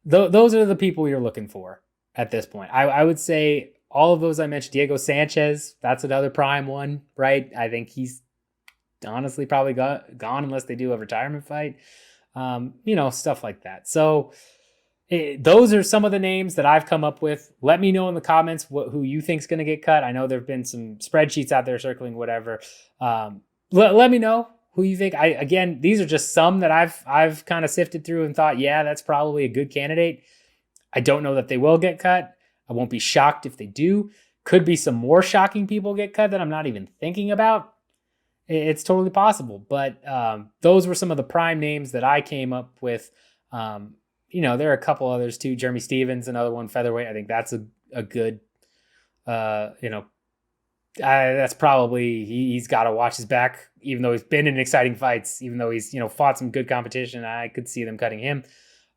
Those are the people you're looking for at this point. I would say all of those I mentioned. Diego Sanchez, that's another prime one, right? I think he's honestly probably gone unless they do a retirement fight. Stuff like that. So those are some of the names that I've come up with. Let me know in the comments who you think is going to get cut. I know there have been some spreadsheets out there circling, whatever. Let me know who you think. Again, these are just some that I've kind of sifted through and thought, yeah, that's probably a good candidate. I don't know that they will get cut. I won't be shocked if they do. Could be some more shocking people get cut that I'm not even thinking about. It's totally possible. But those were some of the prime names that I came up with. There are a couple others too. Jeremy Stevens, another one, featherweight. I think that's a good, that's probably, he's got to watch his back, even though he's been in exciting fights, even though he's, fought some good competition. I could see them cutting him.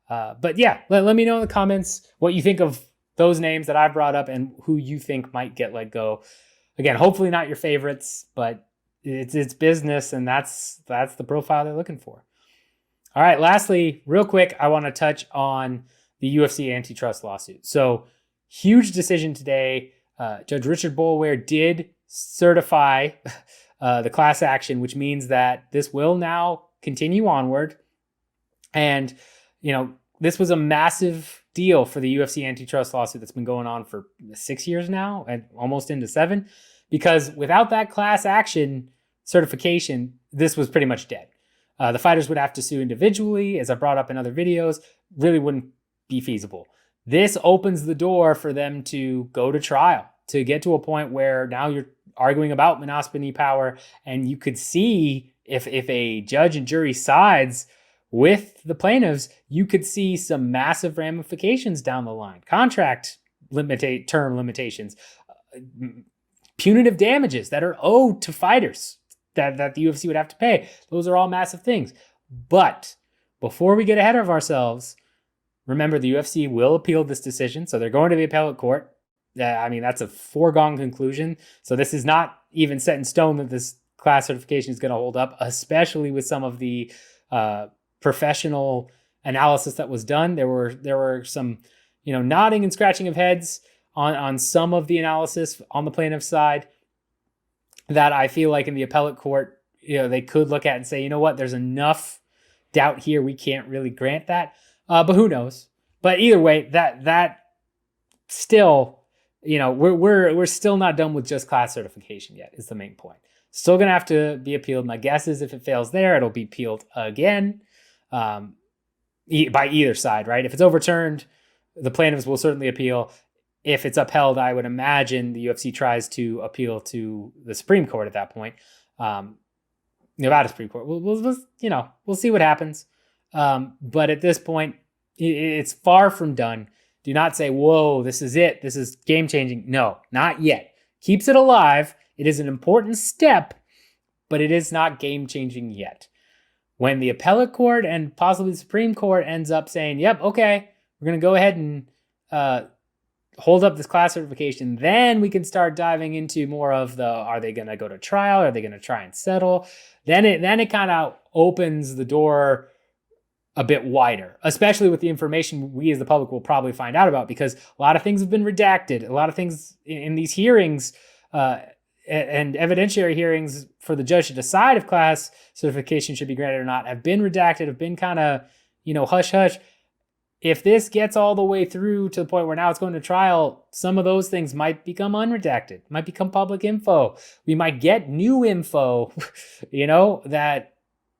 But yeah, let me know in the comments what you think of those names that I brought up and who you think might get let go. Again, hopefully not your favorites, but it's business, and that's the profile they're looking for. All right, lastly, real quick, I want to touch on the UFC antitrust lawsuit. So, huge decision today. Judge Richard Boulware did certify the class action, which means that this will now continue onward. And, this was a massive deal for the UFC antitrust lawsuit that's been going on for 6 years now, and almost into 7, because without that class action certification, this was pretty much dead. The fighters would have to sue individually, as I brought up in other videos, really wouldn't be feasible. This opens the door for them to go to trial, to get to a point where now you're arguing about monopoly power, and you could see if a judge and jury sides with the plaintiffs, you could see some massive ramifications down the line. Contract term limitations, punitive damages that are owed to fighters that the UFC would have to pay. Those are all massive things. But before we get ahead of ourselves, remember the UFC will appeal this decision. So they're going to the appellate court. That's a foregone conclusion. So this is not even set in stone that this class certification is going to hold up, especially with some of the professional analysis that was done. There were some, nodding and scratching of heads on some of the analysis on the plaintiff's side that I feel like in the appellate court, they could look at and say, you know what, there's enough doubt here, we can't really grant that. But who knows? But either way, that still, we're still not done with just class certification yet, is the main point. Still going to have to be appealed. My guess is if it fails there, it'll be appealed again by either side, right? If it's overturned, the plaintiffs will certainly appeal. If it's upheld, I would imagine the UFC tries to appeal to the Supreme Court at that point. Nevada Supreme Court. We'll see what happens. But at this point, it's far from done. Do not say, whoa, this is it. This is game changing. No, not yet. Keeps it alive. It is an important step, but it is not game changing yet. When the appellate court and possibly the Supreme Court ends up saying, yep, okay, we're going to go ahead and hold up this class certification, then we can start diving into more of are they going to go to trial? Are they going to try and settle? Then it kind of opens the door a bit wider, especially with the information we as the public will probably find out about, because a lot of things have been redacted. A lot of things in these hearings and evidentiary hearings for the judge to decide if class certification should be granted or not have been redacted, have been kind of, hush hush. If this gets all the way through to the point where now it's going to trial, some of those things might become unredacted, might become public info. We might get new info, that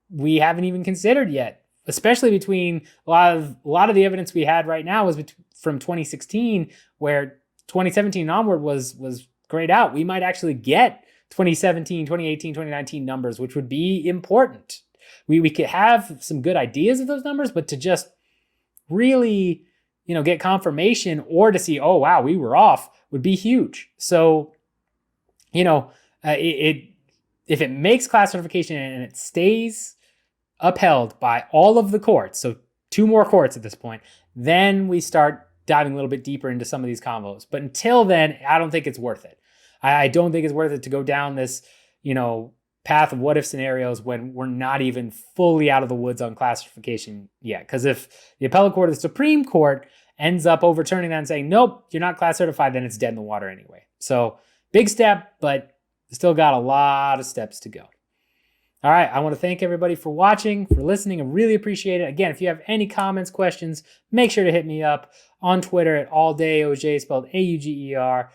we haven't even considered yet, especially between a lot of the evidence we had right now was from 2016, where 2017 onward was grayed out. We might actually get 2017, 2018, 2019 numbers, which would be important. We could have some good ideas of those numbers, but to just really, get confirmation or to see, oh, wow, we were off would be huge. So, if it makes class certification and it stays upheld by all of the courts, so 2 more courts at this point, then we start diving a little bit deeper into some of these combos. But until then, I don't think it's worth it. I don't think it's worth it to go down this, path of what if scenarios when we're not even fully out of the woods on classification yet. Because if the appellate court or the Supreme Court ends up overturning that and saying, nope, you're not class certified, then it's dead in the water anyway. So big step, but still got a lot of steps to go. All right. I want to thank everybody for watching, for listening. I really appreciate it. Again, if you have any comments, questions, make sure to hit me up on Twitter at alldayoj, spelled AUGER.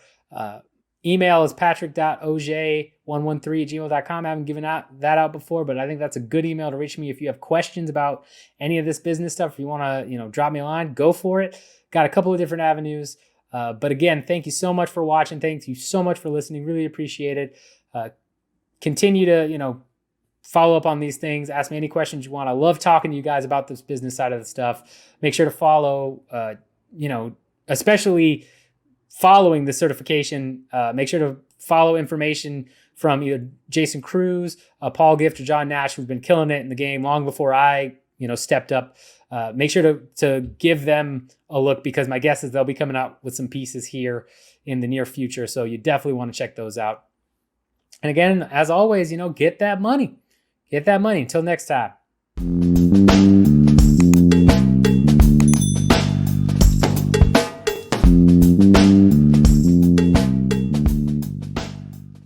Email is patrick.oj113@gmail.com. I haven't given that out before, but I think that's a good email to reach me. If you have questions about any of this business stuff, if you want to, drop me a line, go for it. Got a couple of different avenues. But again, thank you so much for watching. Thank you so much for listening. Really appreciate it. Continue to, follow up on these things. Ask me any questions you want. I love talking to you guys about this business side of the stuff. Make sure to follow, especially following the certification. Make sure to follow information from either Jason Cruz, Paul Gift, or John Nash, who've been killing it in the game long before I, stepped up. Make sure to give them a look, because my guess is they'll be coming out with some pieces here in the near future. So you definitely want to check those out. And again, as always, get that money. Get that money. Until next time.